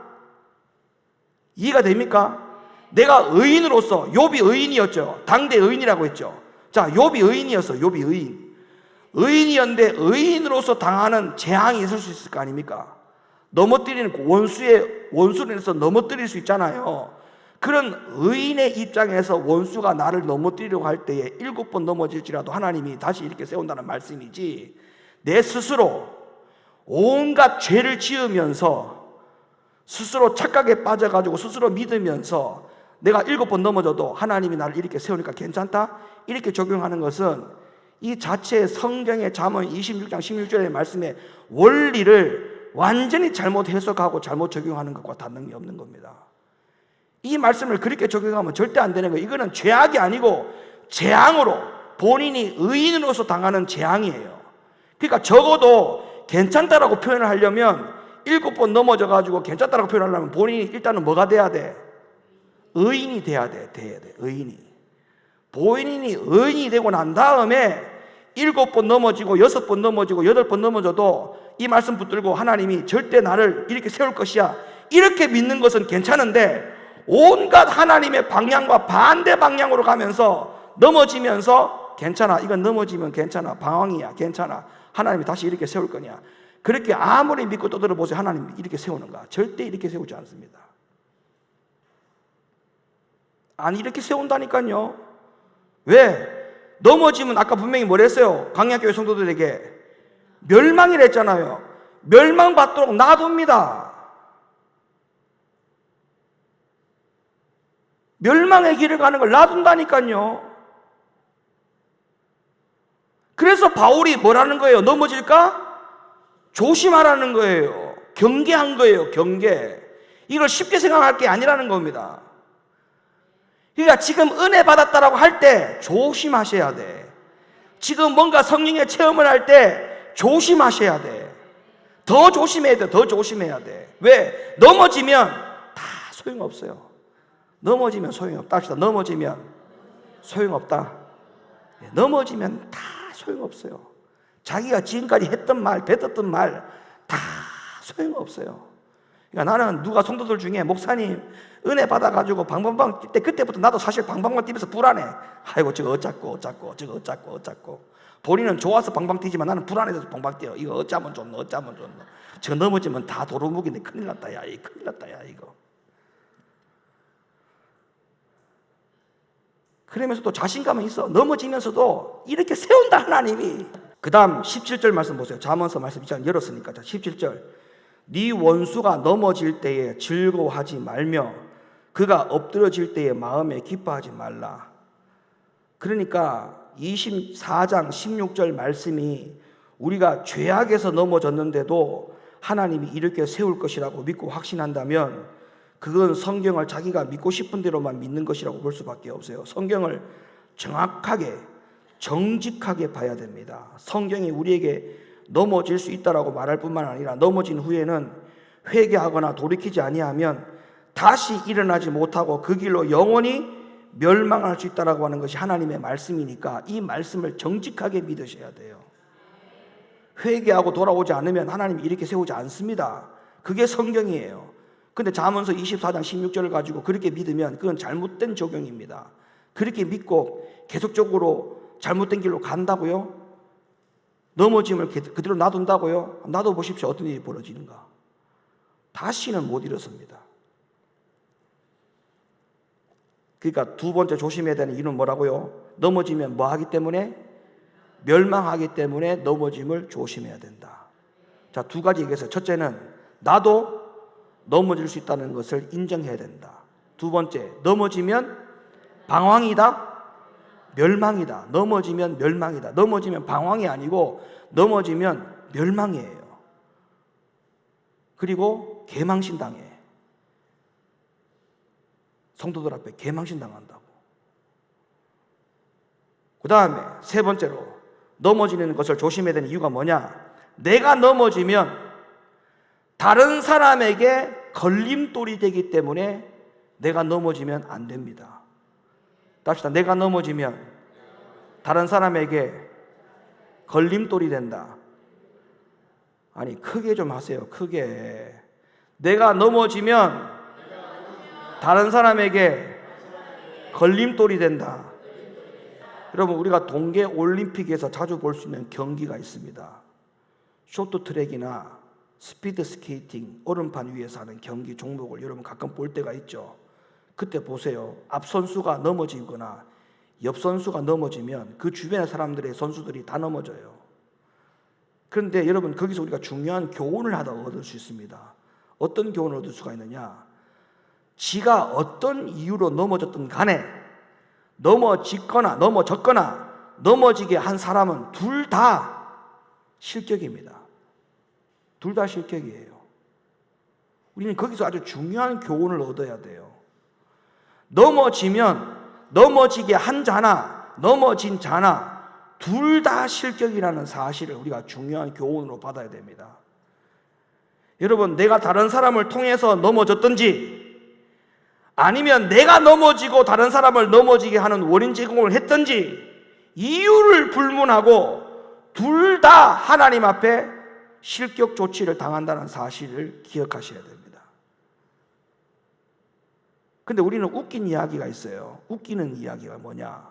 이해가 됩니까? 내가 의인으로서, 욥이 의인이었죠. 당대 의인이라고 했죠. 자, 욥이 의인이었어. 욥이 의인이었는데 의인으로서 당하는 재앙이 있을 수 있을 거 아닙니까? 넘어뜨리는 원수로 인해서 넘어뜨릴 수 있잖아요. 그런 의인의 입장에서 원수가 나를 넘어뜨리려고 할 때에 7번 넘어질지라도 하나님이 다시 이렇게 세운다는 말씀이지, 내 스스로 온갖 죄를 지으면서 스스로 착각에 빠져가지고 스스로 믿으면서 내가 7번 넘어져도 하나님이 나를 이렇게 세우니까 괜찮다, 이렇게 적용하는 것은 이 자체 성경의 잠언 26장 16절의 말씀의 원리를 완전히 잘못 해석하고 잘못 적용하는 것과 다름이 없는 겁니다. 이 말씀을 그렇게 적용하면 절대 안 되는 거예요. 이거는 죄악이 아니고 재앙으로, 본인이 의인으로서 당하는 재앙이에요. 그러니까 적어도 괜찮다라고 표현을 하려면 7번 넘어져가지고 괜찮다라고 표현하려면 본인이 일단은 뭐가 돼야 돼? 의인이 돼야 돼. 의인이. 본인이 의인이 되고 난 다음에 7번 넘어지고 6번 넘어지고 8번 넘어져도 이 말씀 붙들고 하나님이 절대 나를 이렇게 세울 것이야, 이렇게 믿는 것은 괜찮은데, 온갖 하나님의 방향과 반대 방향으로 가면서 넘어지면서 괜찮아, 이건 넘어지면 괜찮아, 방황이야, 괜찮아, 하나님이 다시 이렇게 세울 거냐, 그렇게 아무리 믿고 떠들어 보세요. 하나님이 이렇게 세우는가? 절대 이렇게 세우지 않습니다. 아니, 이렇게 세운다니까요. 왜? 넘어지면 아까 분명히 뭐랬어요? 강약교회 성도들에게 멸망이라 했잖아요. 멸망받도록 놔둡니다. 멸망의 길을 가는 걸 놔둔다니까요. 그래서 바울이 뭐라는 거예요? 넘어질까? 조심하라는 거예요. 경계한 거예요. 경계. 이걸 쉽게 생각할 게 아니라는 겁니다. 그러니까 지금 은혜 받았다라고 할 때 조심하셔야 돼. 지금 뭔가 성령의 체험을 할 때 조심하셔야 돼. 더 조심해야 돼. 더 조심해야 돼. 왜? 넘어지면 다 소용없어요. 넘어지면 소용없다 합시다. 넘어지면 소용없다. 넘어지면 다 소용없어요. 자기가 지금까지 했던 말, 뱉었던 말 다 소용없어요. 그러니까 나는 누가 성도들 중에 목사님 은혜 받아가지고 방방방 뛸 때 그때부터 나도 사실 방방방 뛰면서 불안해. 아이고 저거 어쩌고 저거 어쩌고 본인은 좋아서 방방 뛰지만 나는 불안해서 방방 뛰어. 이거 어쩌면 좋노. 저거 넘어지면 다 도루묵인데 큰일 났다 야 이거. 그러면서도 자신감은 있어. 넘어지면서도 이렇게 세운다 하나님이. 그 다음 17절 말씀 보세요. 잠언서 말씀 이제 열었으니까. 자, 17절. 네 원수가 넘어질 때에 즐거워하지 말며 그가 엎드러질 때에 마음에 기뻐하지 말라. 그러니까 24장 16절 말씀이 우리가 죄악에서 넘어졌는데도 하나님이 이렇게 세울 것이라고 믿고 확신한다면 그건 성경을 자기가 믿고 싶은 대로만 믿는 것이라고 볼 수밖에 없어요. 성경을 정확하게 정직하게 봐야 됩니다. 성경이 우리에게 넘어질 수 있다라고 말할 뿐만 아니라 넘어진 후에는 회개하거나 돌이키지 아니하면 다시 일어나지 못하고 그 길로 영원히 멸망할 수 있다라고 하는 것이 하나님의 말씀이니까 이 말씀을 정직하게 믿으셔야 돼요. 회개하고 돌아오지 않으면 하나님이 이렇게 세우지 않습니다. 그게 성경이에요. 근데 잠언서 24장 16절을 가지고 그렇게 믿으면 그건 잘못된 적용입니다. 그렇게 믿고 계속적으로 잘못된 길로 간다고요? 넘어짐을 그대로 놔둔다고요? 놔둬 보십시오. 어떤 일이 벌어지는가? 다시는 못 일어섭니다. 그러니까 두 번째 조심해야 되는 이유는 뭐라고요? 넘어지면 뭐 하기 때문에? 멸망하기 때문에 넘어짐을 조심해야 된다. 자, 두 가지 얘기해서 첫째는 나도 넘어질 수 있다는 것을 인정해야 된다. 두 번째, 넘어지면 방황이다, 멸망이다. 넘어지면 멸망이다. 넘어지면 방황이 아니고 넘어지면 멸망이에요. 그리고 개망신 당해. 성도들 앞에 개망신 당한다고. 그 다음에 세 번째로 넘어지는 것을 조심해야 되는 이유가 뭐냐? 내가 넘어지면 다른 사람에게 걸림돌이 되기 때문에 내가 넘어지면 안 됩니다. 답시다. 내가 넘어지면 다른 사람에게 걸림돌이 된다. 아니, 크게 좀 하세요. 크게. 내가 넘어지면 다른 사람에게 걸림돌이 된다. 여러분, 우리가 동계 올림픽에서 자주 볼 수 있는 경기가 있습니다. 쇼트트랙이나 스피드 스케이팅, 얼음판 위에서 하는 경기 종목을 여러분 가끔 볼 때가 있죠. 그때 보세요. 앞 선수가 넘어지거나 옆 선수가 넘어지면 그 주변의 사람들의 선수들이 다 넘어져요. 그런데 여러분, 거기서 우리가 중요한 교훈을 하나 얻을 수 있습니다. 어떤 교훈을 얻을 수가 있느냐? 지가 어떤 이유로 넘어졌든 간에 넘어졌거나 넘어지게 한 사람은 둘 다 실격입니다. 둘 다 실격이에요. 우리는 거기서 아주 중요한 교훈을 얻어야 돼요. 넘어지면 넘어지게 한 자나 넘어진 자나 둘 다 실격이라는 사실을 우리가 중요한 교훈으로 받아야 됩니다. 여러분, 내가 다른 사람을 통해서 넘어졌든지 아니면 내가 넘어지고 다른 사람을 넘어지게 하는 원인 제공을 했든지 이유를 불문하고 둘 다 하나님 앞에 실격 조치를 당한다는 사실을 기억하셔야 됩니다. 근데 우리는 웃긴 이야기가 있어요. 웃기는 이야기가 뭐냐?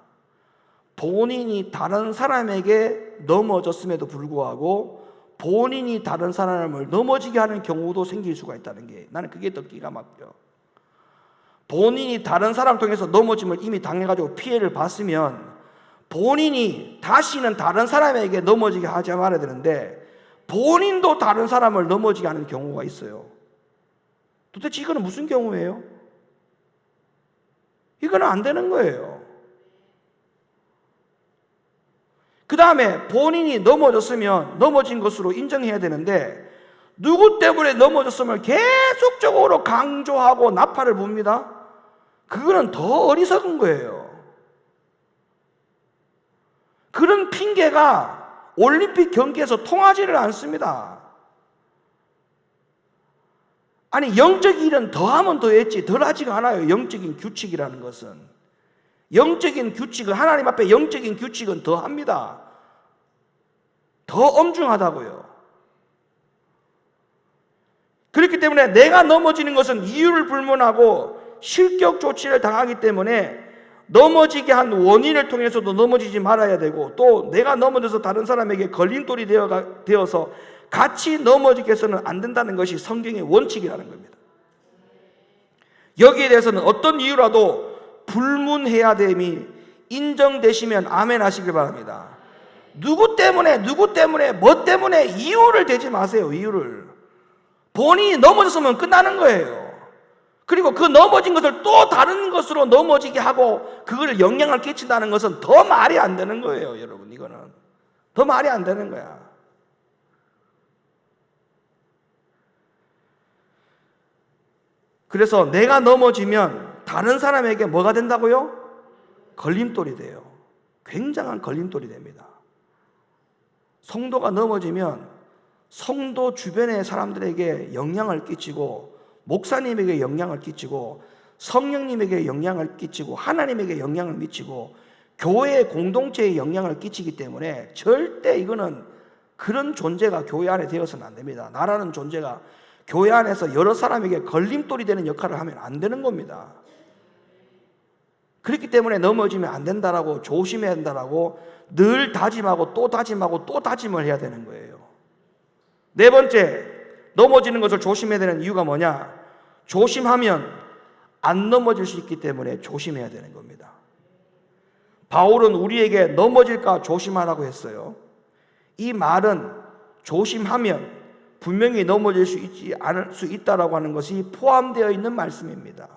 본인이 다른 사람에게 넘어졌음에도 불구하고 본인이 다른 사람을 넘어지게 하는 경우도 생길 수가 있다는 게, 나는 그게 더 기가 막혀. 본인이 다른 사람 통해서 넘어짐을 이미 당해가지고 피해를 봤으면 본인이 다시는 다른 사람에게 넘어지게 하지 말아야 되는데 본인도 다른 사람을 넘어지게 하는 경우가 있어요. 도대체 이거는 무슨 경우예요? 이거는 안 되는 거예요. 그 다음에 본인이 넘어졌으면 넘어진 것으로 인정해야 되는데 누구 때문에 넘어졌음을 계속적으로 강조하고 나팔을 붑니다. 그거는 더 어리석은 거예요. 그런 핑계가 올림픽 경기에서 통하지를 않습니다. 아니, 영적 일은 더하면 더했지 덜하지가 않아요. 영적인 규칙이라는 것은, 영적인 규칙은, 하나님 앞에 영적인 규칙은 더합니다. 더 엄중하다고요. 그렇기 때문에 내가 넘어지는 것은 이유를 불문하고 실격 조치를 당하기 때문에 넘어지게 한 원인을 통해서도 넘어지지 말아야 되고, 또 내가 넘어져서 다른 사람에게 걸림돌이 되어서 같이 넘어지게 해서는 안 된다는 것이 성경의 원칙이라는 겁니다. 여기에 대해서는 어떤 이유라도 불문해야 됨이 인정되시면 아멘 하시길 바랍니다. 누구 때문에 뭐 때문에 이유를 대지 마세요. 이유를. 본인이 넘어졌으면 끝나는 거예요. 그리고 그 넘어진 것을 또 다른 것으로 넘어지게 하고 그걸 영향을 끼친다는 것은 더 말이 안 되는 거예요. 여러분, 이거는 더 말이 안 되는 거야. 그래서 내가 넘어지면 다른 사람에게 뭐가 된다고요? 걸림돌이 돼요. 굉장한 걸림돌이 됩니다. 성도가 넘어지면 성도 주변의 사람들에게 영향을 끼치고, 목사님에게 영향을 끼치고, 성령님에게 영향을 끼치고, 하나님에게 영향을 미치고, 교회 공동체에 영향을 끼치기 때문에 절대 이거는 그런 존재가 교회 안에 되어서는 안 됩니다. 나라는 존재가 교회 안에서 여러 사람에게 걸림돌이 되는 역할을 하면 안 되는 겁니다. 그렇기 때문에 넘어지면 안 된다라고, 조심해야 된다라고 늘 다짐하고 또 다짐하고 또 다짐을 해야 되는 거예요. 네 번째, 넘어지는 것을 조심해야 되는 이유가 뭐냐? 조심하면 안 넘어질 수 있기 때문에 조심해야 되는 겁니다. 바울은 우리에게 넘어질까 조심하라고 했어요. 이 말은 조심하면 분명히 넘어질 수 있지 않을 수 있다라고 하는 것이 포함되어 있는 말씀입니다.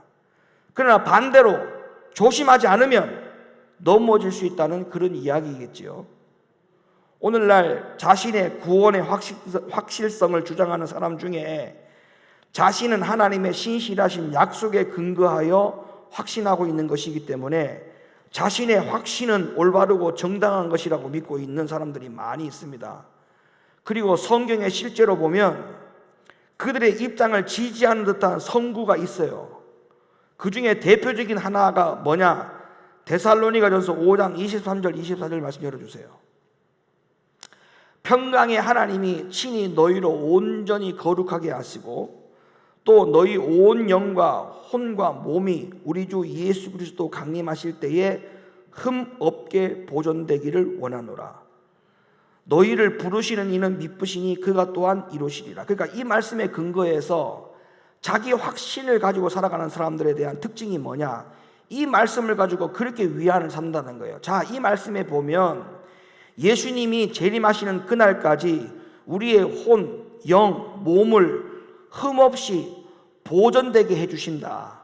그러나 반대로 조심하지 않으면 넘어질 수 있다는 그런 이야기겠지요. 오늘날 자신의 구원의 확실성을 주장하는 사람 중에 자신은 하나님의 신실하신 약속에 근거하여 확신하고 있는 것이기 때문에 자신의 확신은 올바르고 정당한 것이라고 믿고 있는 사람들이 많이 있습니다. 그리고 성경에 실제로 보면 그들의 입장을 지지하는 듯한 성구가 있어요. 그 중에 대표적인 하나가 뭐냐? 데살로니가전서 5장 23절 24절 말씀 열어주세요. 평강의 하나님이 친히 너희로 온전히 거룩하게 하시고 또 너희 온 영과 혼과 몸이 우리 주 예수 그리스도 강림하실 때에 흠 없게 보존되기를 원하노라. 너희를 부르시는 이는 미쁘시니 그가 또한 이루시리라. 그러니까 이 말씀에 근거해서 자기 확신을 가지고 살아가는 사람들에 대한 특징이 뭐냐? 이 말씀을 가지고 그렇게 위안을 삼는다는 거예요. 자, 이 말씀에 보면 예수님이 재림하시는 그날까지 우리의 혼, 영, 몸을 흠없이 보존되게 해주신다.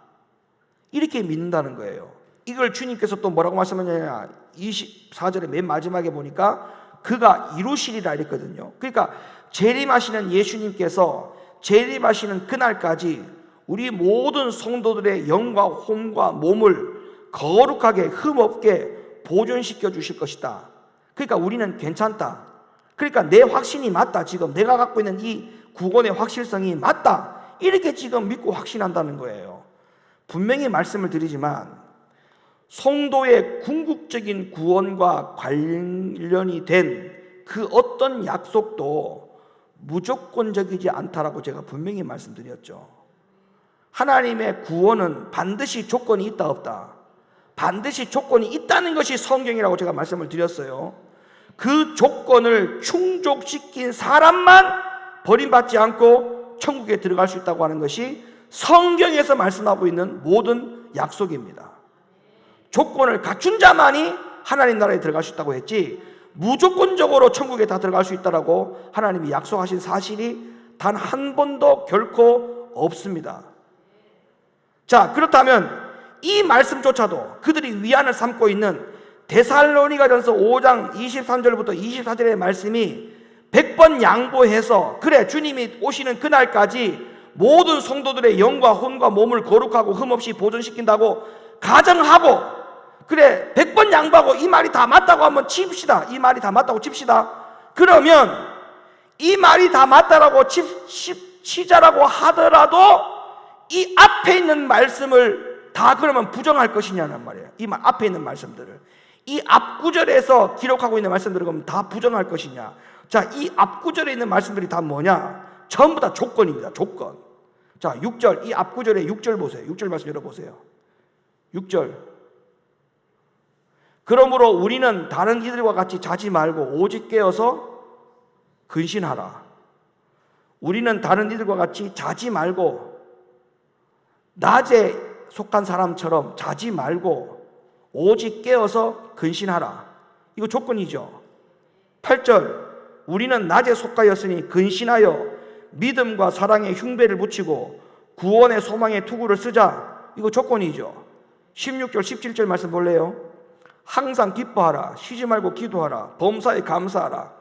이렇게 믿는다는 거예요. 이걸 주님께서 또 뭐라고 말씀하느냐? 24절의 맨 마지막에 보니까 그가 이루시리라 이랬거든요. 그러니까 재림하시는 예수님께서 재림하시는 그날까지 우리 모든 성도들의 영과 혼과 몸을 거룩하게 흠없게 보존시켜 주실 것이다. 그러니까 우리는 괜찮다. 그러니까 내 확신이 맞다. 지금 내가 갖고 있는 이 구원의 확실성이 맞다. 이렇게 지금 믿고 확신한다는 거예요. 분명히 말씀을 드리지만 성도의 궁극적인 구원과 관련이 된 그 어떤 약속도 무조건적이지 않다라고 제가 분명히 말씀드렸죠. 하나님의 구원은 반드시 조건이 있다 없다. 반드시 조건이 있다는 것이 성경이라고 제가 말씀을 드렸어요. 그 조건을 충족시킨 사람만 버림받지 않고 천국에 들어갈 수 있다고 하는 것이 성경에서 말씀하고 있는 모든 약속입니다. 조건을 갖춘 자만이 하나님 나라에 들어갈 수 있다고 했지 무조건적으로 천국에 다 들어갈 수 있다고 하나님이 약속하신 사실이 단 한 번도 결코 없습니다. 자, 그렇다면 이 말씀조차도 그들이 위안을 삼고 있는 데살로니가전서 5장 23절부터 24절의 말씀이 100번 양보해서 그래 주님이 오시는 그날까지 모든 성도들의 영과 혼과 몸을 거룩하고 흠없이 보존시킨다고 가정하고 그래 100번 양보하고 이 말이 다 맞다고 한번 칩시다. 이 말이 다 맞다고 칩시다. 그러면 이 말이 다 맞다라고 치자라고 하더라도 이 앞에 있는 말씀을 다 그러면 부정할 것이냐는 말이에요. 이 앞에 있는 말씀들을 이 앞구절에서 기록하고 있는 말씀들을 그럼 다 부정할 것이냐. 자, 이 앞구절에 있는 말씀들이 다 뭐냐? 전부 다 조건입니다. 조건. 자, 6절, 이 앞구절에 6절 보세요. 6절 말씀 열어보세요. 6절. 그러므로 우리는 다른 이들과 같이 자지 말고 오직 깨어서 근신하라. 우리는 다른 이들과 같이 자지 말고 낮에 속한 사람처럼 자지 말고 오직 깨어서 근신하라. 이거 조건이죠. 8절. 우리는 낮에 속하였으니 근신하여 믿음과 사랑의 흉배를 붙이고 구원의 소망의 투구를 쓰자. 이거 조건이죠. 16절 17절 말씀 볼래요? 항상 기뻐하라. 쉬지 말고 기도하라. 범사에 감사하라.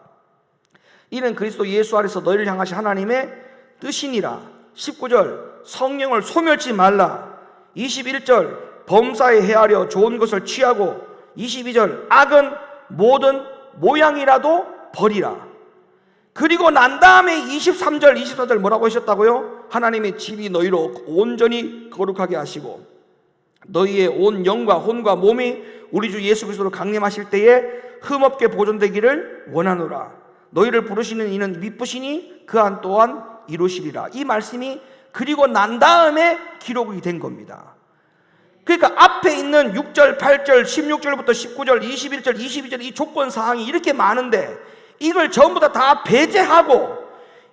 이는 그리스도 예수 안에서 너희를 향하신 하나님의 뜻이니라. 19절 성령을 소멸치 말라. 21절 범사에 헤아려 좋은 것을 취하고 22절 악은 모든 모양이라도 버리라. 그리고 난 다음에 23절 24절 뭐라고 하셨다고요? 하나님의 집이 너희로 온전히 거룩하게 하시고 너희의 온 영과 혼과 몸이 우리 주 예수 그리스도로 강림하실 때에 흠없게 보존되기를 원하노라. 너희를 부르시는 이는 미쁘시니 그 안 또한 이루시리라. 이 말씀이 그리고 난 다음에 기록이 된 겁니다. 그러니까 앞에 있는 6절, 8절, 16절부터 19절, 21절, 22절 이 조건 사항이 이렇게 많은데 이걸 전부 다 배제하고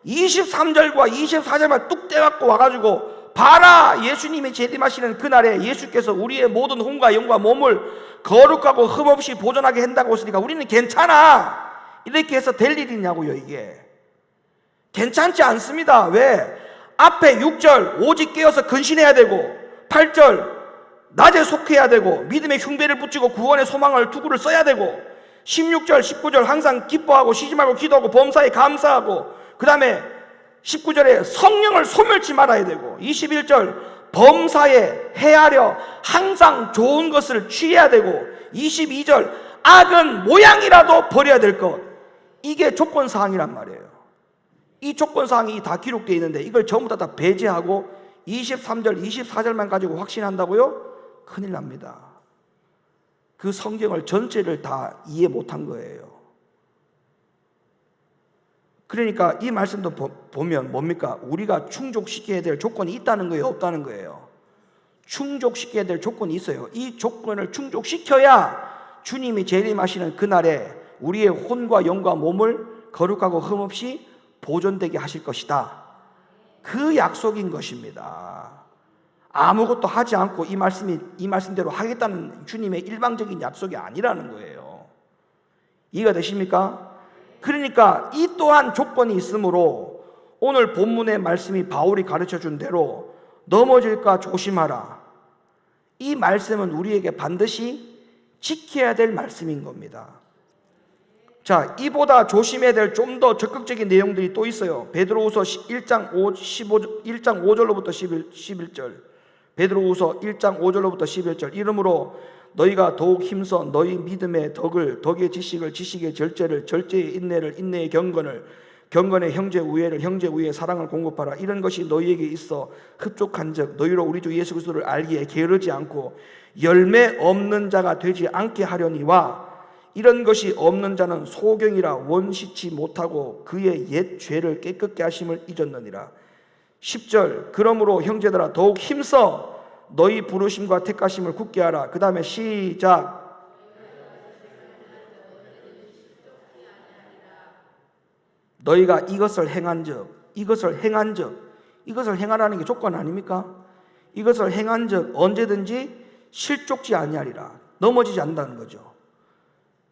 23절과 24절만 뚝 떼갖고 와가지고 봐라 예수님이 재림하시는 그날에 예수께서 우리의 모든 혼과 영과 몸을 거룩하고 흠없이 보존하게 한다고 했으니까 우리는 괜찮아 이렇게 해서 될 일이냐고요. 이게 괜찮지 않습니다. 왜? 앞에 6절 오직 깨어서 근신해야 되고 8절 낮에 속해야 되고 믿음의 흉배를 붙이고 구원의 소망을 투구를 써야 되고 16절 19절 항상 기뻐하고 쉬지 말고 기도하고 범사에 감사하고 그 다음에 19절에 성령을 소멸치 말아야 되고 21절 범사에 헤아려 항상 좋은 것을 취해야 되고 22절 악은 모양이라도 버려야 될 것. 이게 조건사항이란 말이에요. 이 조건사항이 다 기록되어 있는데 이걸 전부 다 배제하고 23절 24절만 가지고 확신한다고요? 큰일 납니다. 그 성경을 전체를 다 이해 못한 거예요. 그러니까 이 말씀도 보면 뭡니까? 우리가 충족시켜야 될 조건이 있다는 거예요? 없다는 거예요? 충족시켜야 될 조건이 있어요. 이 조건을 충족시켜야 주님이 재림하시는 그날에 우리의 혼과 영과 몸을 거룩하고 흠없이 보존되게 하실 것이다. 그 약속인 것입니다. 아무것도 하지 않고 이 말씀대로 하겠다는 주님의 일방적인 약속이 아니라는 거예요. 이해가 되십니까? 그러니까 이 또한 조건이 있으므로 오늘 본문의 말씀이 바울이 가르쳐준 대로 넘어질까 조심하라. 이 말씀은 우리에게 반드시 지켜야 될 말씀인 겁니다. 자, 이보다 조심해야 될 좀 더 적극적인 내용들이 또 있어요. 베드로후서 1장 5절로부터 11절. 베드로후서 1장 5절로부터 11절. 이러므로 너희가 더욱 힘써 너희 믿음의 덕을, 덕의 지식을, 지식의 절제를, 절제의 인내를, 인내의 경건을, 경건의 형제 우애를, 형제 우애의 사랑을 공급하라. 이런 것이 너희에게 있어 흡족한즉 너희로 우리 주 예수 그리스도를 알기에 게으르지 않고 열매 없는 자가 되지 않게 하려니와 이런 것이 없는 자는 소경이라 원시치 못하고 그의 옛 죄를 깨끗게 하심을 잊었느니라. 10절. 그러므로 형제들아 더욱 힘써 너희 부르심과 택하심을 굳게 하라. 그 다음에 시작. 너희가 이것을 행한즉, 이것을 행하라는 게 조건 아닙니까? 이것을 행한즉 언제든지 실족지 아니하리라. 넘어지지 않는다는 거죠.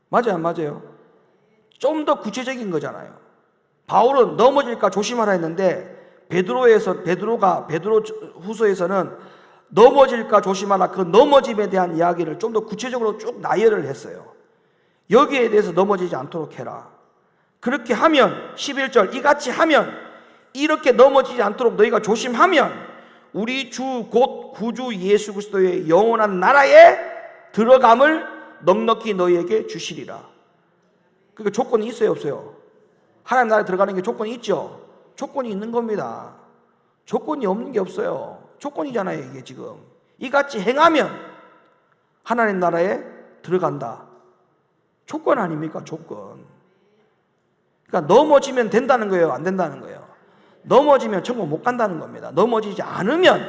맞아요, 안 맞아요? 좀 더 구체적인 거잖아요. 바울은 넘어질까 조심하라 했는데 베드로가 후서에서는 넘어질까 조심하라, 그 넘어짐에 대한 이야기를 좀 더 구체적으로 쭉 나열을 했어요. 여기에 대해서 넘어지지 않도록 해라. 그렇게 하면 11절 이같이 하면, 이렇게 넘어지지 않도록 너희가 조심하면 우리 주 곧 구주 예수 그리스도의 영원한 나라에 들어감을 넉넉히 너희에게 주시리라. 그러니까 조건이 있어요, 없어요? 하나님 나라에 들어가는 게 조건이 있죠? 조건이 있는 겁니다. 조건이 없는 게 없어요. 조건이잖아요, 이게 지금. 이같이 행하면 하나님 나라에 들어간다. 조건 아닙니까? 조건. 그러니까 넘어지면 된다는 거예요, 안 된다는 거예요? 넘어지면 천국 못 간다는 겁니다. 넘어지지 않으면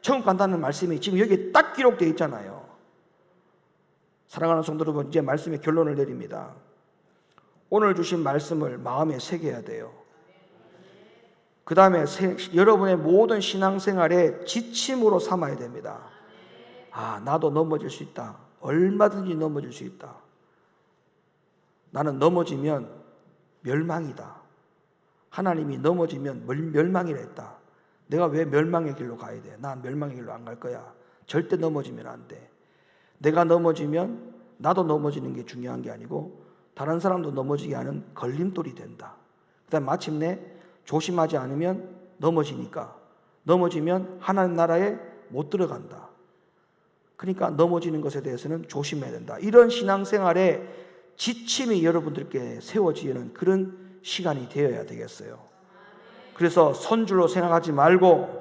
천국 간다는 말씀이 지금 여기에 딱 기록되어 있잖아요. 사랑하는 성도 여러분, 이제 말씀의 결론을 내립니다. 오늘 주신 말씀을 마음에 새겨야 돼요. 그 다음에 여러분의 모든 신앙생활에 지침으로 삼아야 됩니다. 아, 나도 넘어질 수 있다. 얼마든지 넘어질 수 있다. 나는 넘어지면 멸망이다. 하나님이 넘어지면 멸망이라 했다. 내가 왜 멸망의 길로 가야 돼? 난 멸망의 길로 안 갈 거야. 절대 넘어지면 안 돼. 내가 넘어지면 나도 넘어지는 게 중요한 게 아니고 다른 사람도 넘어지게 하는 걸림돌이 된다. 그다음 마침내 조심하지 않으면 넘어지니까, 넘어지면 하나님 나라에 못 들어간다. 그러니까 넘어지는 것에 대해서는 조심해야 된다. 이런 신앙생활에 지침이 여러분들께 세워지는 그런 시간이 되어야 되겠어요. 그래서 선줄로 생각하지 말고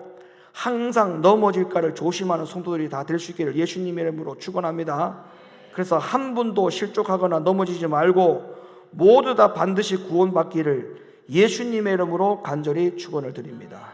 항상 넘어질까를 조심하는 성도들이 다 될 수 있기를 예수님의 이름으로 축원합니다. 그래서 한 분도 실족하거나 넘어지지 말고 모두 다 반드시 구원받기를 예수님의 이름으로 간절히 축원을 드립니다.